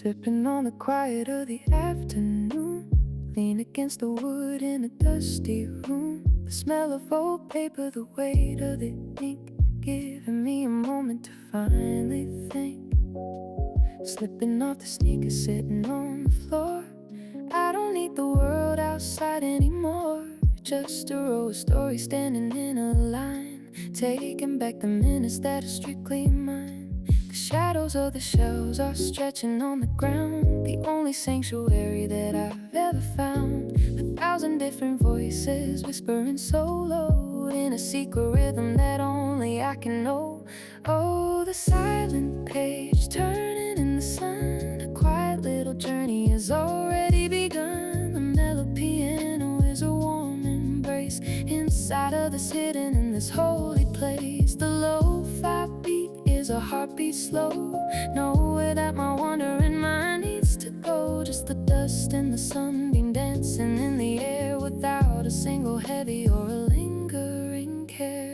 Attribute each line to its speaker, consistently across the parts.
Speaker 1: sipping on the quiet of the afternoon. Lean against the wood in a dusty room. The smell of old paper, the weight of the ink, giving me a moment to finally think. Slipping off the sneakers, sitting on the floor. I don't need the world outside anymore. Just a row of stories standing in a line, taking back the minutes that are strictly mine. The shadows of the shelves are stretching on the ground, the only sanctuary that I've ever found. 1,000 different voices whispering so low, in a secret rhythm that only I can know. Oh, the silent page turning in the sun. A quiet little journey has already begun. The mellow piano is a warm embrace inside of this hidden in this holy place. The lo-fi beat is a heartbeat slow, nowhere that my wandering mind needs to go. Just the dust and the sunbeam dancing in the air, without a single heavy or a lingering care.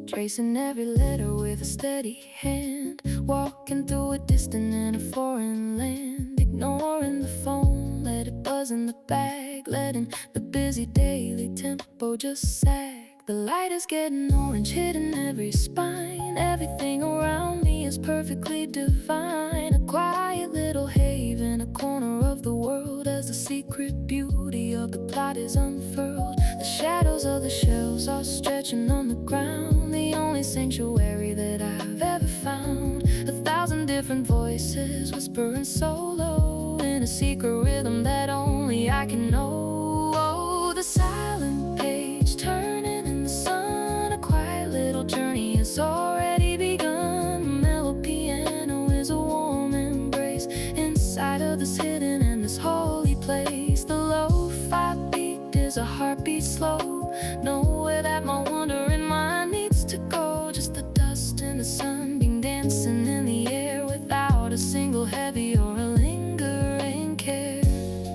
Speaker 1: Tracing every letter with a steady hand, walking through a distant and a foreign land. Ignoring the phone, let it buzz in the bag, letting the busy daily tempo just sag. The light is getting orange, hitting every spine. Everything around me is perfectly divine. A quiet little haven, a corner of the world, as the secret beauty of the plot is unfurled. The shadows of the shelves are stretching on the ground, the only sanctuary that I've ever found. 1,000 different voices whispering so low, in a secret rhythm that only I can know. Oh, the silent page turning in the sun. A quiet little journey has already begun. The mellow piano is a warm embrace inside of this hidden and this holy place. The lo-fi beat is a heartbeat slow, nowhere that my wandering mind needs to go. Just the dust and the sunbeam dancing in the air, without a single heavy or a lingering care.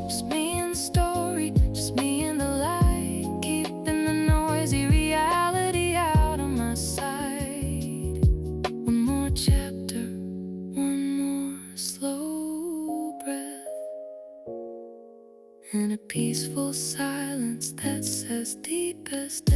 Speaker 1: Just me and the story, just me and the light, keeping the noisy reality out of my sight. One more chapter, one more slow breath, and a peaceful silence that's as deep as death.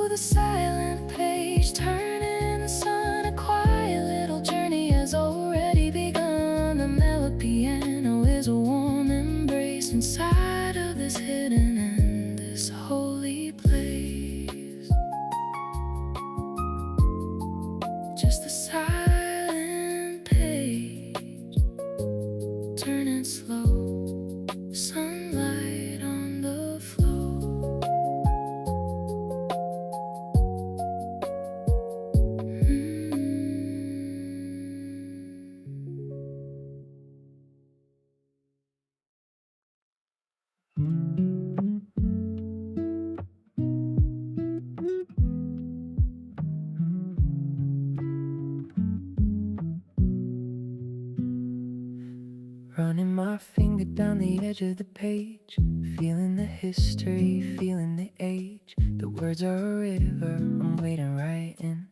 Speaker 1: The silent page turning in the sun. A quiet little journey has already begun. The mellow piano is a warm embrace inside of this hidden and this holy place. Just the silent page turning slow, sunlight on the floor. Running my finger down the edge of the page, feeling the history, feeling the age. The words are a river, I'm wading right in,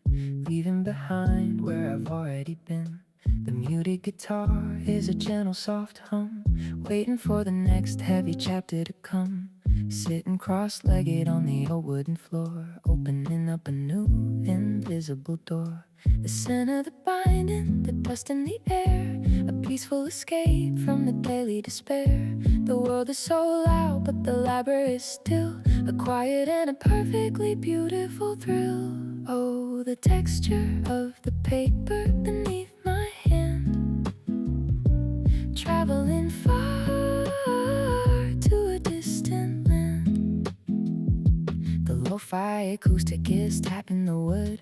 Speaker 1: leaving behind where I've already been. The muted guitar is a gentle soft hum, waiting for the next heavy chapter to come. Sitting cross-legged on the old wooden floor, opening up a new invisible door. The scent of the binding, the dust in the air, a peaceful escape from the daily despair. The world is so loud, but the library is still, a quiet and a perfectly beautiful thrill. Oh, the texture of the paper beneath my hand, traveling far to a distant land. The lo-fi acoustic is tapping the wood,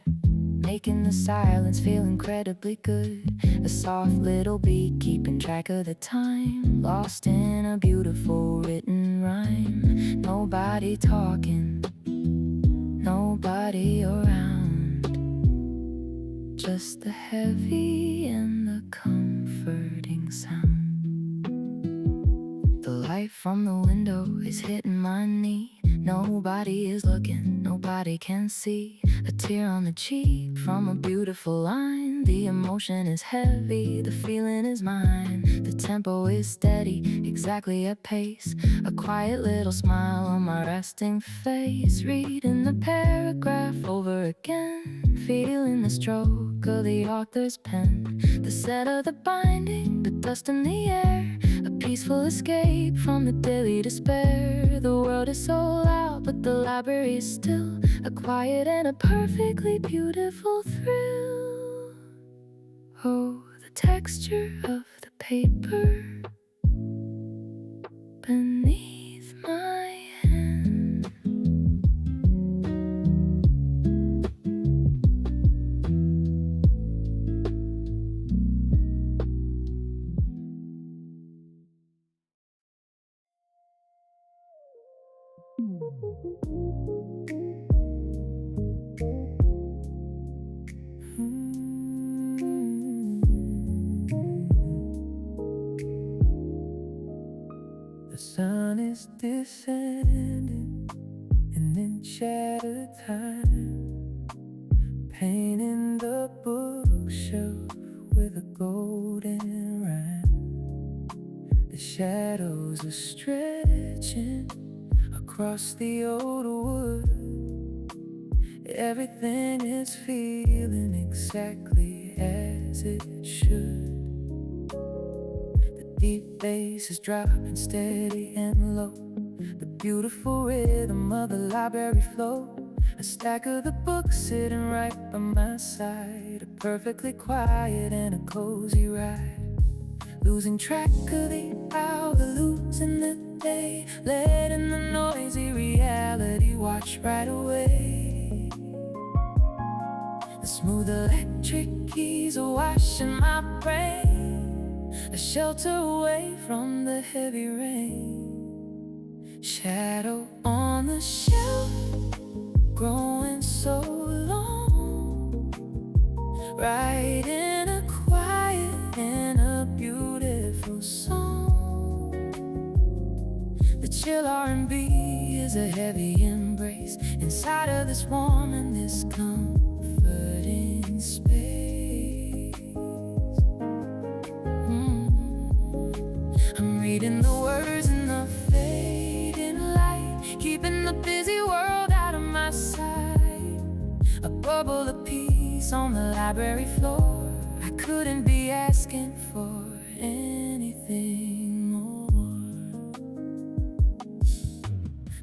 Speaker 1: making the silence feel incredibly good. A soft little beat keeping track of the time, lost in a beautiful written rhyme. Nobody talking, nobody around, just the heavy and the comforting sound. The light from the window is hitting my knee. Nobody is looking, nobody can see. A tear on the cheek from a beautiful line. The emotion is heavy, the feeling is mine. The tempo is steady, exactly at pace. A quiet little smile on my resting face. Reading the paragraph over again, feeling the stroke of the author's pen. The set of the binding, the dust in the air. A peaceful escape from the daily despair. The world is so loud, but the library is still. A quiet and a perfectly beautiful thrill. Oh, the texture of the paper beneath my hand.
Speaker 2: The sun is descending, and in shattered time, painting the bookshelf with a golden rhyme. The shadows are stretching across the old wood. Everything is feeling exactly as it should. Deep bass is dropping steady and low. The beautiful rhythm of the library flow. A stack of the books sitting right by my side. A perfectly quiet and a cozy ride. Losing track of the hour, losing the day. Letting the noisy reality wash right away. The smooth electric keys are washing my brain. A shelter away from the heavy rain. Shadow on the shelf, growing so long. Writing a quiet and a beautiful song. The chill R&B is a heavy embrace inside of this warm and this comforting space. I'm reading the words in the fading light, keeping the busy world out of my sight. A bubble of peace on the library floor. I couldn't be asking for anything more.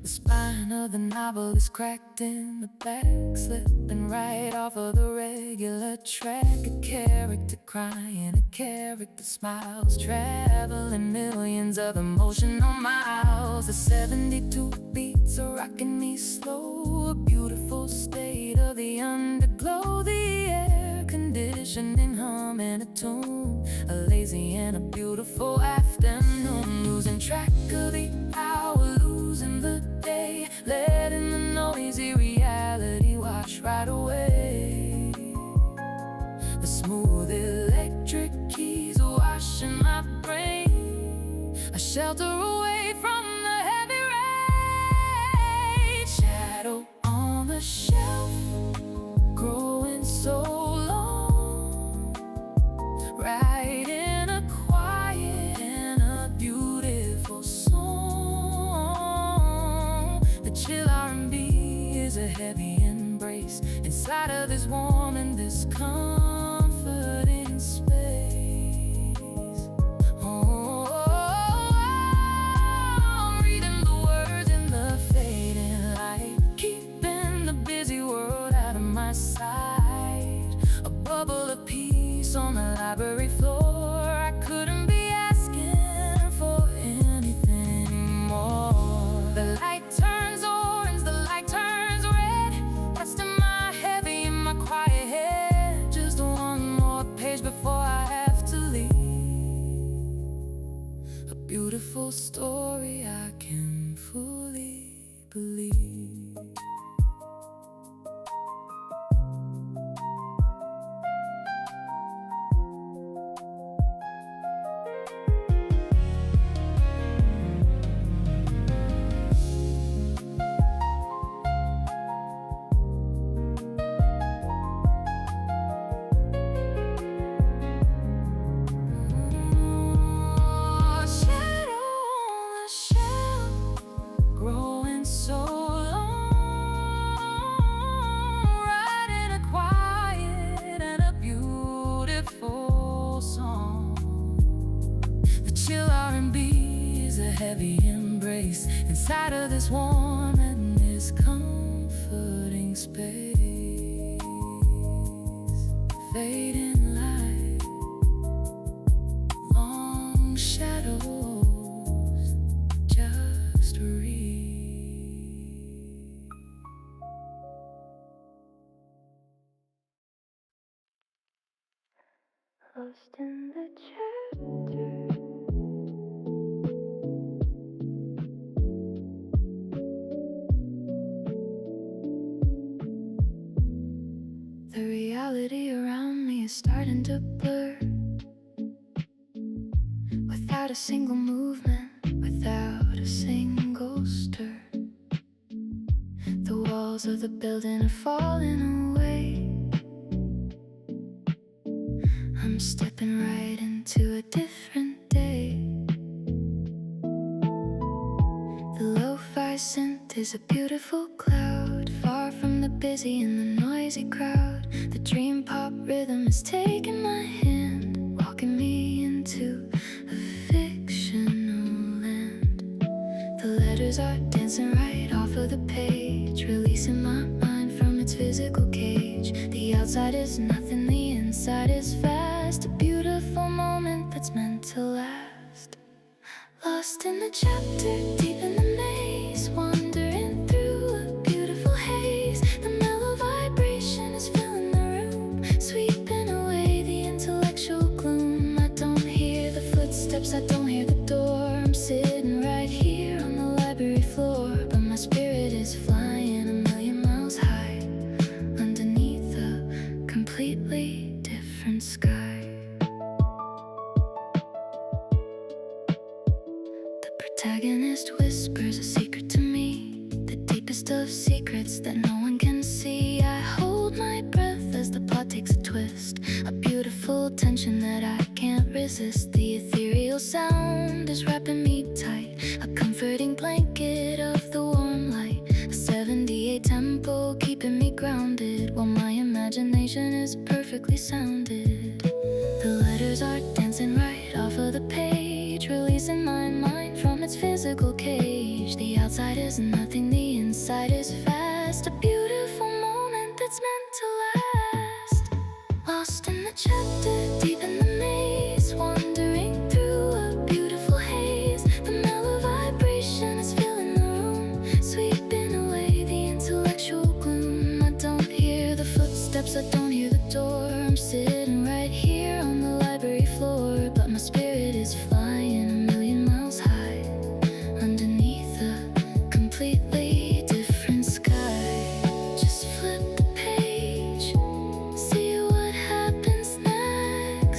Speaker 2: The spine of the novel is cracked in the back, slipping right off of the regular track. A character crying, a character smiles, traveling millions of emotional miles. The 72 beats are rocking me slow. A beautiful state of the underglow. The air conditioning humming a tune. A lazy and a beautiful afternoon. Losing track of the hour, losing the day. Letting the noisy reality wash right away. The smooth electric keys are washing my brain. A shelter away from the heavy rain. Shadow on the shelf, growing so long. Writing a quiet and a beautiful song. The chill R&B is a heavy embrace inside of this warm and this comforting space. Oh, I'm reading the words in the fading light, keeping the busy world out of my sight. A bubble of peace on the library floor. I couldn't be asking for anything more. The light turns orange, the light turns red, resting my heavy in my quiet head. beautiful story I can fully believe. Heavy embrace inside of this warm and this comforting space. Fading light, long shadows, just read.
Speaker 1: Lost in the chapter. The reality around me is starting to blur. Without a single movement, without a single stir, the walls of the building are falling away. I'm stepping right into a different day. The lo-fi scent is a beautiful cloud, far from the busy and the noisy crowd. The dream pop rhythm is taking my hand, walking me into a fictional land. The letters are dancing right off of the page, releasing my mind from its physical cage. The outside is nothing, the inside is fast. A beautiful moment that's meant to last. Lost in the chapter, deep in the maze, wandering through a beautiful haze. The mellow vibration is filling the room, sweeping away the intellectual gloom. I don't hear the footsteps, I don't hear the door. I'm sitting right here on the library floor, but my spirit is flying a million miles high, underneath a completely different sky. Protagonist whispers a secret to me, the deepest of secrets that no one can see. I hold my breath as the plot takes a twist, a beautiful tension that I can't resist. The ethereal sound is wrapping me tight, a comforting blanket of the warm light. A 78 tempo keeping me grounded, while my imagination is perfectly sounded. The letters are dancing right off of the page, releasing my mind from its physical cage. The outside is nothing, the inside is fast. A beautiful moment that's meant to last. Lost in the chapter, deep in the maze, wandering through a beautiful haze. The mellow vibration is filling the room, sweeping away the intellectual gloom. I don't hear the footsteps, I don't hear the door. I'm sitting right here on the library floor, but my spirit is flying a million miles high, underneath a completely different sky. Just flip the page, see what happens next.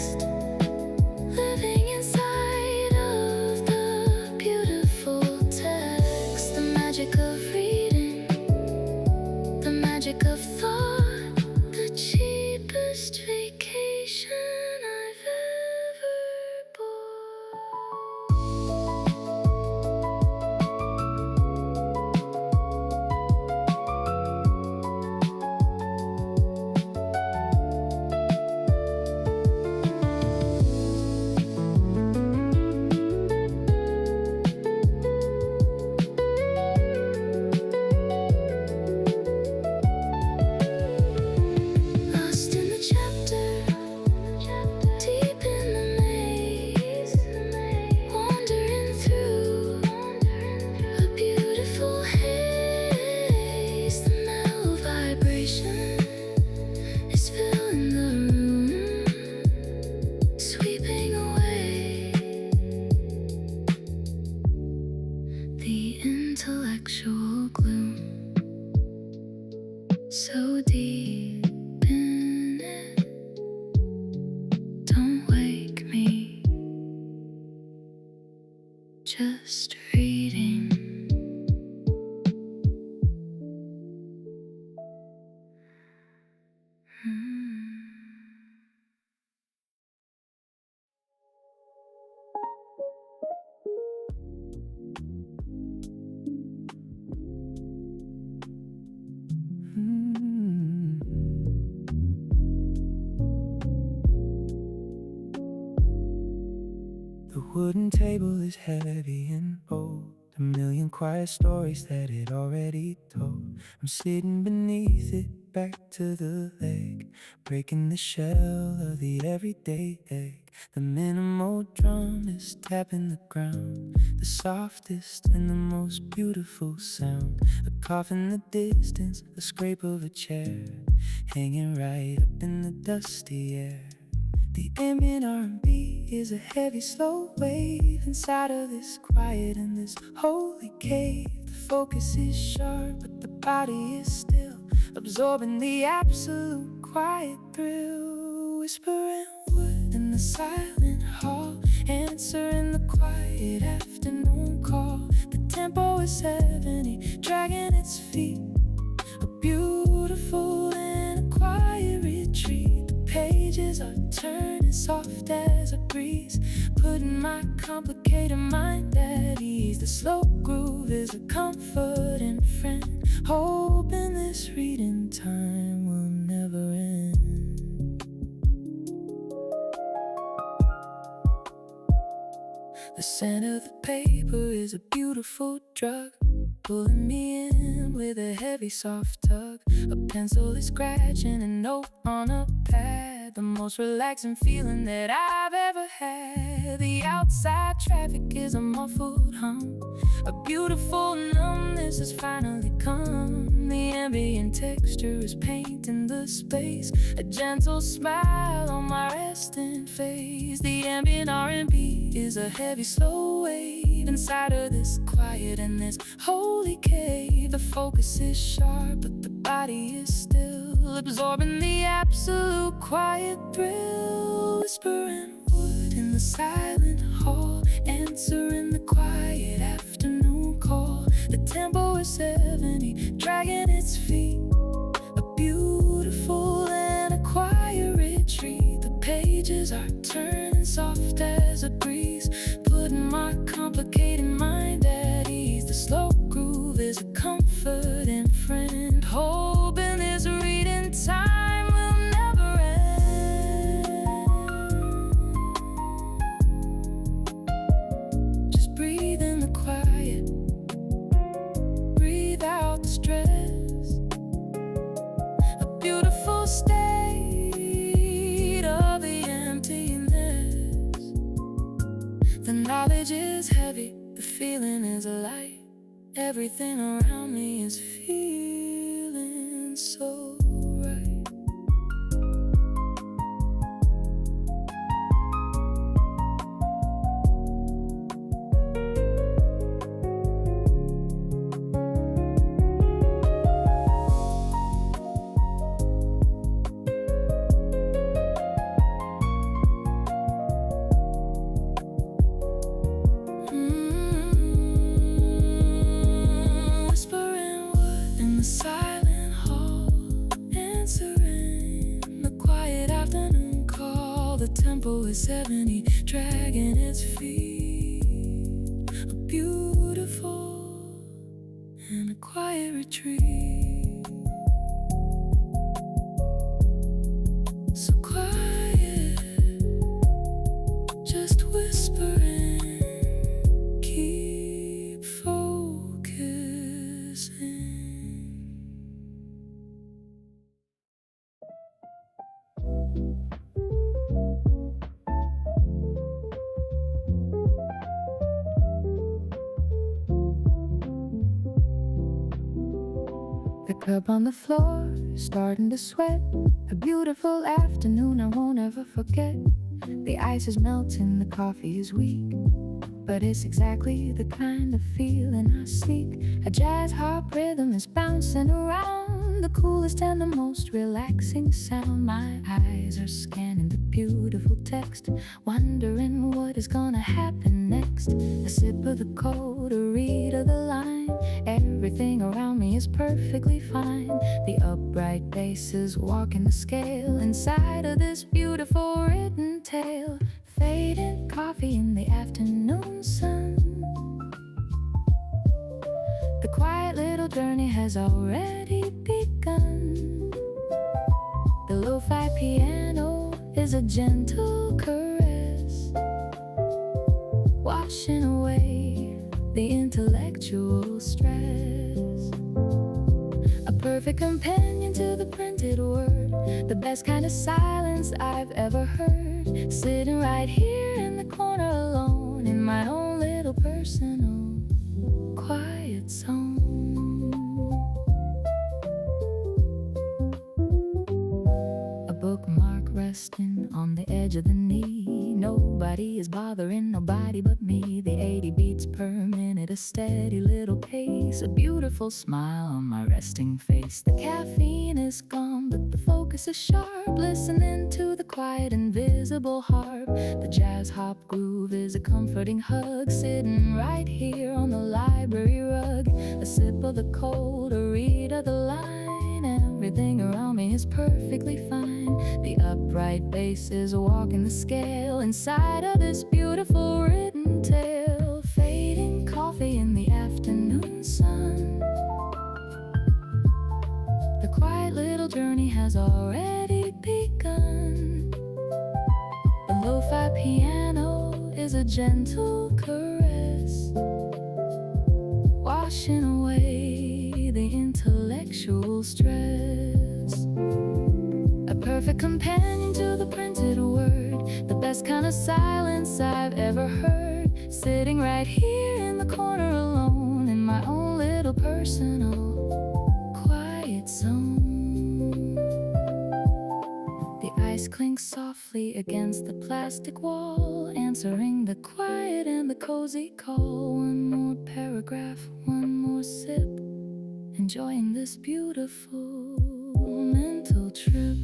Speaker 1: intellectual gloom, so deep in it. Don't wake me, just reading.
Speaker 2: The wooden table is heavy and old, a million quiet stories that it already told. I'm sitting beneath it, back to the leg, breaking the shell of the everyday egg. The minimal drum is tapping the ground, the softest and the most beautiful sound. A cough in the distance, the scrape of a chair, hanging right up in the dusty air. The ambient R&B is a heavy, slow wave inside of this quiet and this holy cave. The focus is sharp, but the body is still, absorbing the absolute quiet thrill. Whispering wood in the silent hall, answering the quiet afternoon call. The tempo is 70, dragging its feet, a beautiful and a quiet retreat. Pages are turning soft as a breeze, putting my complicated mind at ease. The slow groove is a comforting friend, hoping this reading time will never end. The scent of the paper is a beautiful drug, pulling me in with a heavy soft tug. A pencil is scratching a note on a pad, the most relaxing feeling that I've ever had. The outside traffic is a muffled hum, a beautiful numbness has finally come. The ambient texture is painting the space, a gentle smile on my resting face. The ambient R&B is a heavy, slow wave inside of this quiet and this holy cave. The focus is sharp, but the body is still, absorbing the absolute quiet thrill. Whispering wood in the silent hall, answering the quiet afternoon call. The tempo is 70, dragging its feet, a beautiful and a quiet retreat. The pages are turning soft as a breeze, putting my complicated mind at ease. The slow groove is a comforting friend, hoping this reading time will never end. Just breathe in the quiet, breathe out the stress. A beautiful state of the emptiness. The knowledge is heavy, the feeling is light. Everything around me is feeling so right. Silent hall, answering the quiet afternoon call. The tempo is 70, dragging its feet, a beautiful and a quiet retreat. So quiet, just whispering, keep focusing. The cup on the floor, starting to sweat. A beautiful afternoon I won't ever forget. The ice is melting, the coffee is weak.
Speaker 1: but it's exactly the kind of feeling I seek. A jazz harp rhythm is bouncing around, the coolest and the most relaxing sound. My eyes are scanning the beautiful text, wondering what is gonna happen next. A sip of the cold, a read of the line, everything around me is perfectly fine. The upright bass is walking the scale inside of this beautiful written tale. Faded coffee in the afternoon sun, the quiet little journey has already begun. The lo-fi piano is a gentle caress, washing away the intellectual stress. A perfect companion to the printed word, the best kind of silence I've ever heard. Sitting right here in the corner alone, in my own little personal quiet zone. A bookmark resting on the edge of the knee. Nobody is bothering nobody but me. The 80 beats per minute, a steady little pace, a beautiful smile on my resting face. The caffeine is gone, but the focus is sharp, listening to the quiet invisible harp. The jazz hop groove is a comforting hug, sitting right here on the library rug. A sip of the cold, a read of the line, everything around me is perfectly fine. The upright bass is walking the scale inside of this beautiful written tale. Fading coffee in the afternoon sun, the quiet little journey has already begun. The lo-fi piano is a gentle caress, washing away the intellectual stress. A perfect companion to the printed word, the best kind of silence I've ever heard. Sitting right here in the corner alone, in my own little personal quiet zone. The ice clinks softly against the plastic wall, answering the quiet and the cozy call. One more paragraph, one more sip, enjoying this beautiful mental trip.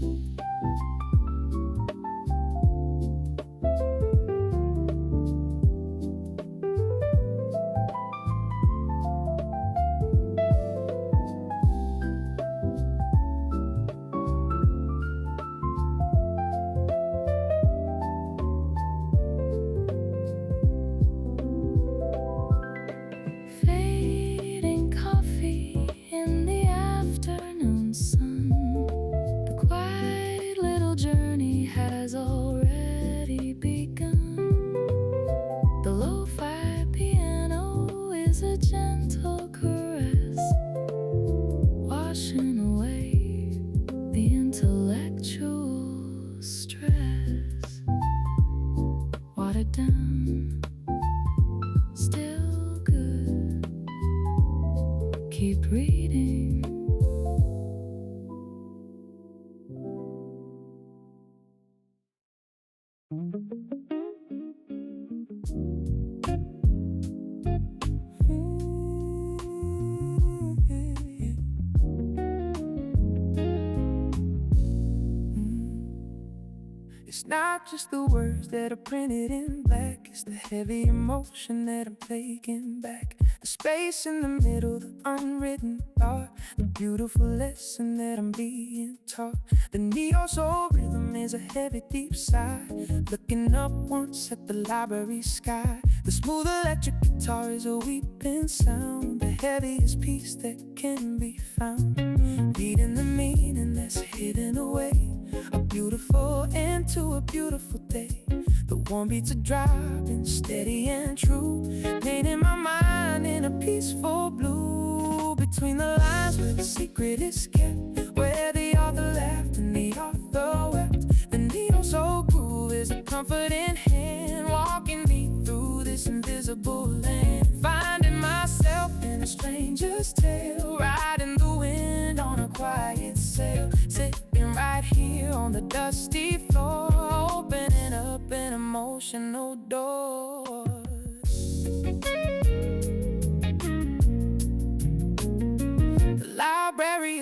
Speaker 1: Fading coffee in the afternoon sun, the quiet little journey has already begun. The lo-fi piano is a gentle caress, washing away the intellectual stress. Watered down, still good, keep reading.
Speaker 2: It's not just the words that are printed in black, it's the heavy emotion that I'm taking back. The space in the middle, the unwritten thought, the beautiful lesson that I'm being taught. The neo-soul rhythm is a heavy deep sigh, looking up once at the library sky. The smooth electric guitar is a weeping sound, the heaviest piece that can be found, leading the meaning that's hidden away. A beautiful end to a beautiful day. The warm beats are dropping, steady and true, painting my mind in a peaceful blue. Between the lines where the secret is kept, where the author laughed and the author wept. The neo-soul groove is a comforting hand, walking me through this invisible land. Finding myself in a stranger's tale, riding the wind on a quiet sail. Sitting right here on the dusty floor, opening up an emotional door.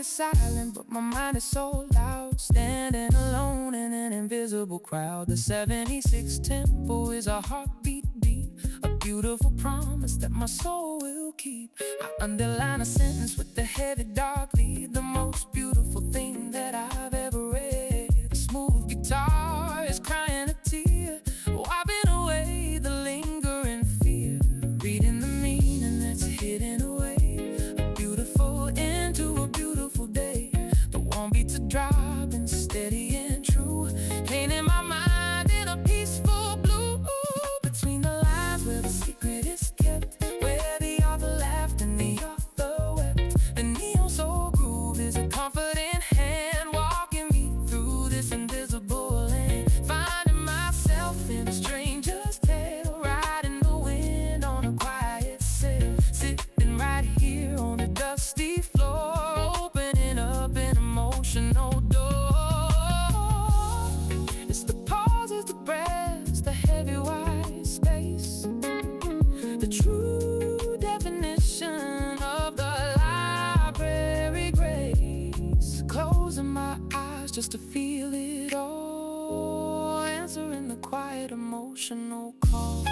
Speaker 2: is silent, but my mind is so loud. Standing alone in an invisible crowd. The 76 tempo is a heartbeat beat, a beautiful promise that my soul will keep. I underline a sentence with the heavy dark lead, the most beautiful thing that I've ever read. A smooth guitar is crying a tear, wiping away the lingering fear, reading the meaning that's hidden away. A beautiful end to a beautiful day. The one beats a drop and steady and true, painting my mind in a peaceful blue. Between the lines where the secret is kept, where the author laughed and the author wept. The neo soul groove is a comforting hand, walking me through this invisible land. Finding myself in a stranger's tale, riding the wind on a quiet sail. Sitting right here on a dusty floor, opening up an emotional door. It's the pauses, the breaths, the heavy white space, the true definition of the library grace. Closing my eyes just to feel it all, answering the quiet emotional call.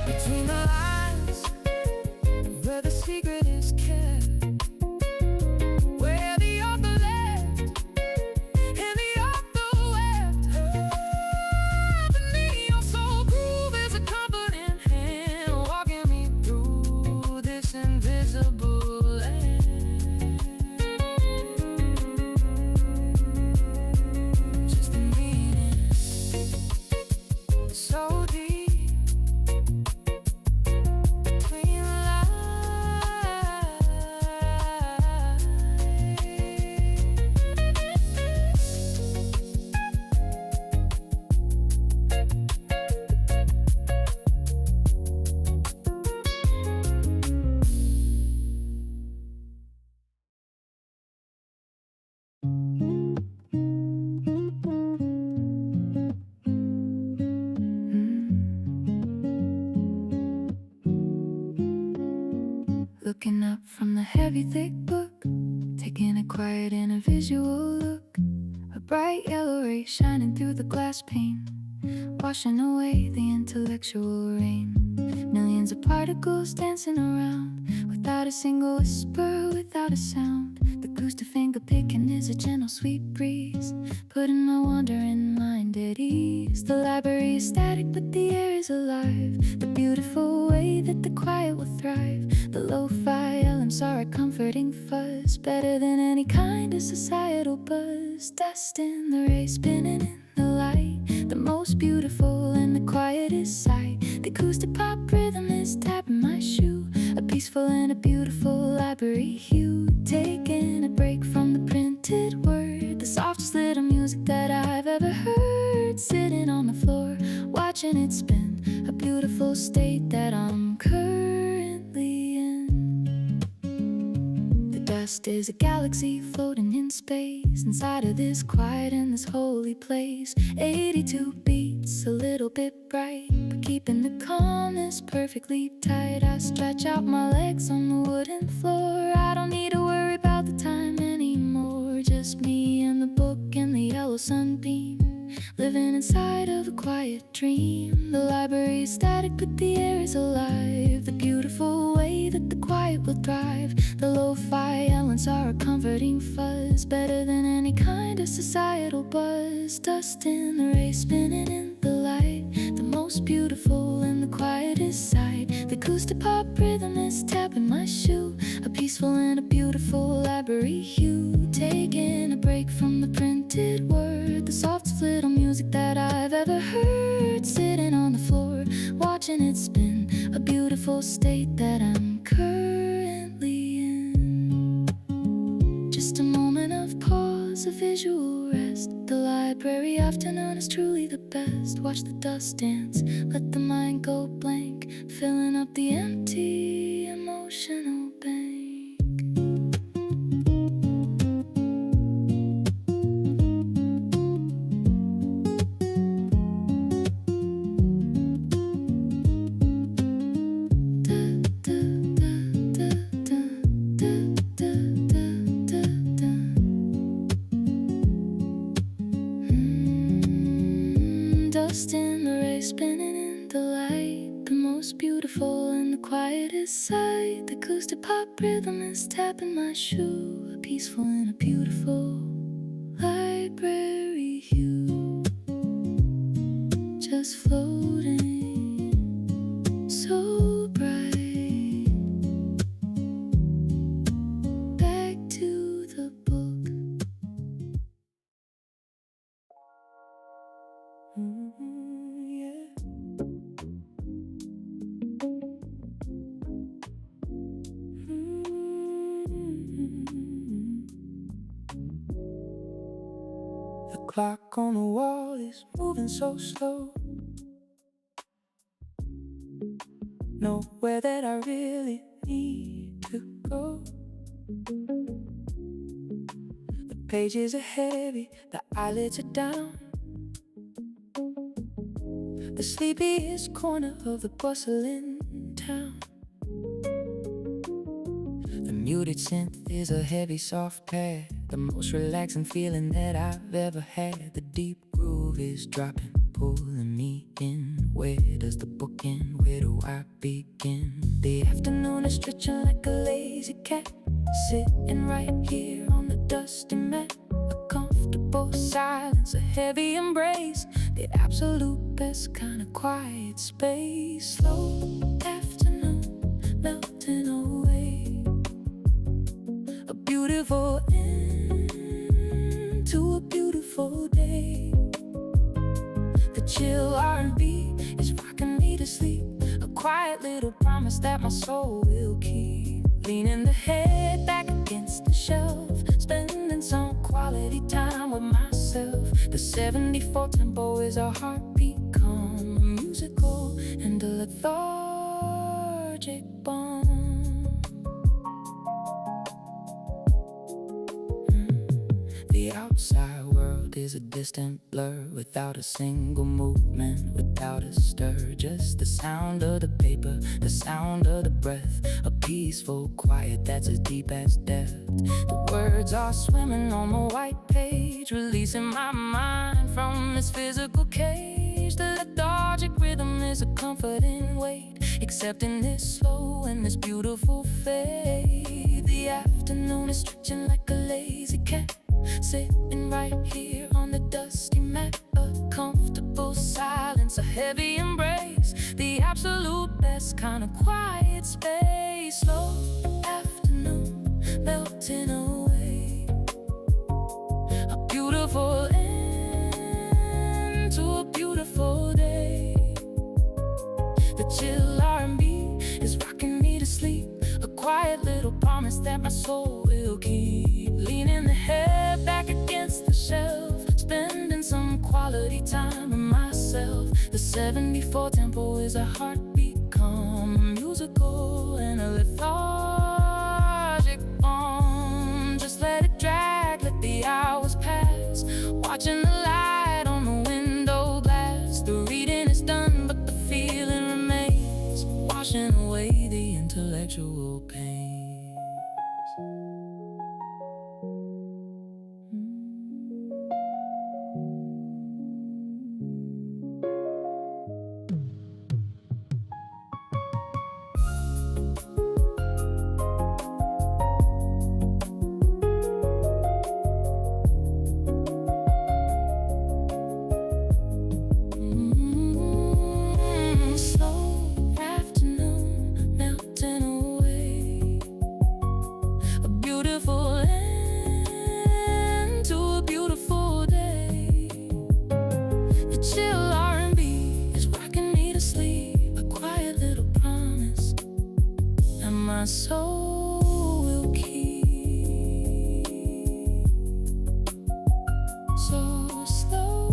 Speaker 2: Between the lines, where the secret is kept, where the author left and the author wept. The neo soul groove is a comforting hand, walking me through this invisible land. Just the meaning so deep. Between the looking up from the heavy thick book, taking it quiet in a visual look. A bright yellow ray shining through the glass pane, washing away the intellectual rain. Millions of particles dancing around, without a single whisper, without a sound. The goose to finger picking is a gentle sweet breeze, putting my wandering mind at ease. The library is static but the air is alive, the beautiful way that the quiet will thrive. The lo-fi elements are a comforting fuzz, better than any kind of societal buzz. Dust in the ray spinning in the light, the most beautiful and the quietest sight. The acoustic pop rhythm is tapping my shoe, a peaceful and a beautiful library hue. Taking a break from the printed word, the softest little music that I've ever heard. Sitting on the floor, watching it spin, a beautiful state that I'm currently in. The dust is a galaxy floating in space, inside of this quiet and this holy place. 82 beats, a little bit bright, but keeping the calmness perfectly tight. I stretch out my legs on the wooden floor, I don't need to worry about the time anymore. Just me and the book and the yellow sunbeam, living inside of a quiet dream. The library is static but the air is alive, the beautiful way that the quiet will thrive. The lo-fi elements are a comforting fuzz, better than any kind of societal buzz. Dust in the ray spinning in the light, the most beautiful and the quietest sight. The acoustic pop rhythm is tapping my shoe, a peaceful and a beautiful library hue. Taking a break from the printed word, the softest little music that I've ever heard. Sitting on the floor, watching it spin, a beautiful state that I'm currently in. Just a moment of pause,
Speaker 1: was a visual rest. The library afternoon is truly the best. Watch the dust dance, let the mind go blank, filling up the empty emotional bank. Dust in the race, spinning in the light. The most beautiful and the quietest sight. The acoustic pop rhythm is tapping my shoe. A peaceful and a beautiful library hue. Just floating, so bright. Back to the book.
Speaker 2: The clock on the wall is moving so slow. Nowhere that I really need to go. The pages are heavy, the eyelids are down. The sleepiest corner of the bustling town. The muted synth is a heavy soft pad, the most relaxing feeling that I've ever had. The deep groove is dropping, pulling me in. Where does the book end? Where do I begin? The afternoon is stretching like a lazy cat, sitting right here on the dusty mat. A comfortable silence, a heavy embrace, the absolute best kind of quiet space. Slow afternoon melting away, a beautiful end to a beautiful day. The chill R&B is rocking me to sleep, a quiet little promise that my soul will keep. Leaning the head back against the shelf, spending some quality time with myself. The 74 tempo is a heartbeat, calm, a musical and a lethargic bomb. The outside world is a distant blur, without a single movement, without a stir. Just the sound of the paper, the sound of the breath, a peaceful quiet that's as deep as depth. The words are swimming on the white page, releasing my mind from its physical cage. The lethargic rhythm is a comforting weight, accepting this slow and this beautiful fade. The afternoon is stretching like a lazy cat, sitting right here on the dusty mat. A comfortable silence, a heavy embrace, the absolute best kind of quiet space. Slow afternoon melting away, a beautiful end to a beautiful day. The chill R&B is rocking me to sleep, a quiet little promise that my soul will keep. Leaning the head back against the shelf, spending some quality time with myself. The 74 tempo is a heartbeat, calm, a musical and a lethargic bomb. Just let it drag, let the hours pass, watching the light on the window glass. The reading is done, but the feeling remains, washing away the intellectual pain.
Speaker 1: so slow,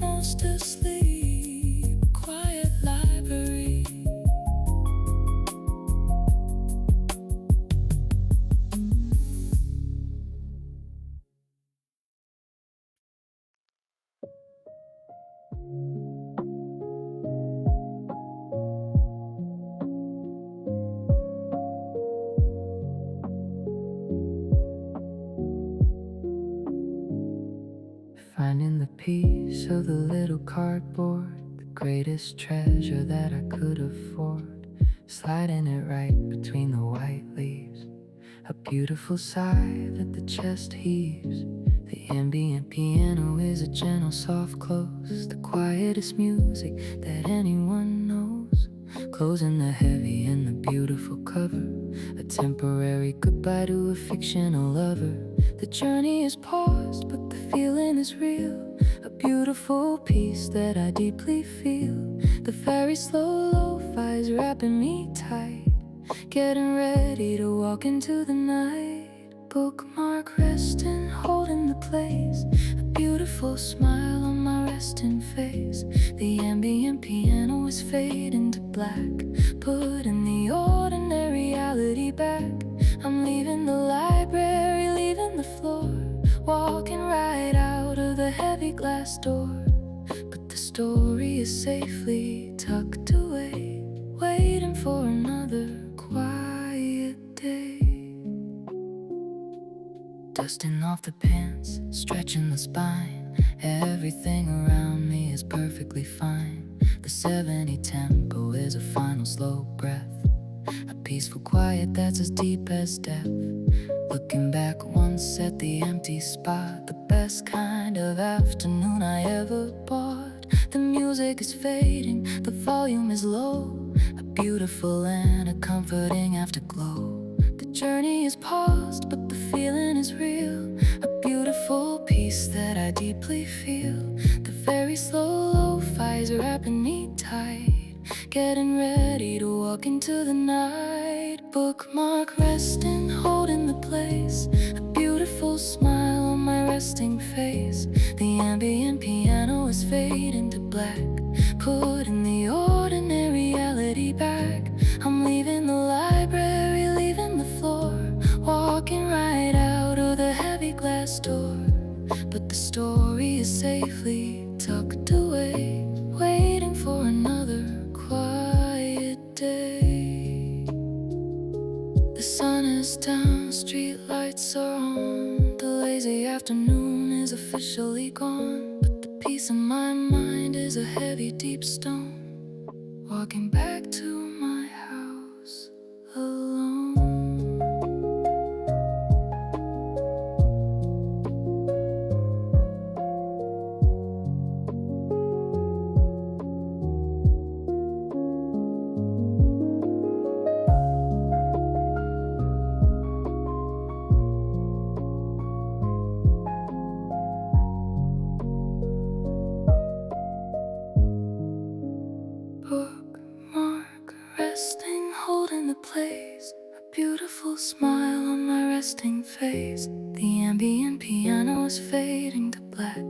Speaker 1: almost asleep, quiet library.
Speaker 2: Finding the piece of the little cardboard, the greatest treasure that I could afford. Sliding it right between the white leaves, a beautiful sigh that the chest heaves. The ambient piano is a gentle soft close, the quietest music that anyone knows. Closing the heavy and the beautiful cover, a temporary goodbye to a fictional lover. The journey is paused, but the feeling is real, a beautiful piece that I deeply feel. The very slow lo-fi is wrapping me tight, getting ready to walk into the night. Bookmark resting, holding the place, a beautiful smile on my resting face. The ambient piano is fading to black, putting the ordinary reality back. I'm leaving the library, leaving the floor, walking right out of the heavy glass door. But the story is safely tucked away, waiting for another quiet day. Dusting off the pants, stretching the spine, everything around me is perfectly fine. The 70 tempo is a final slow breath, a peaceful quiet that's as deep as depth. Looking back once at the empty spot, the best kind of afternoon I ever bought. The music is fading, the volume is low, a beautiful and a comforting afterglow. The journey is paused, but the feeling is real, a beautiful piece that I deeply feel. The very slow lo-fi is wrapping me tight, getting ready to walk into the night. Bookmark resting, holding the place, a beautiful smile on my resting face. The ambient piano is fading to black, putting the ordinary reality back. I'm leaving the library, leaving the floor, walking right out of the heavy glass door. But the story is safely tucked away, waiting for another quiet day. The sun is down, street lights are on, the lazy afternoon is officially gone. But the peace in my mind is a heavy deep stone, walking back to my house alone. Bookmark resting, holding the place, a beautiful smile on my resting face. The ambient piano is fading to black,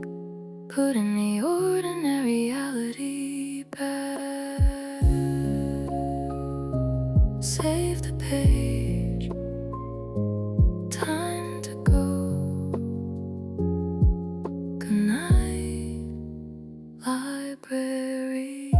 Speaker 2: putting the ordinary reality back. Save the page, time to go. Good night, library.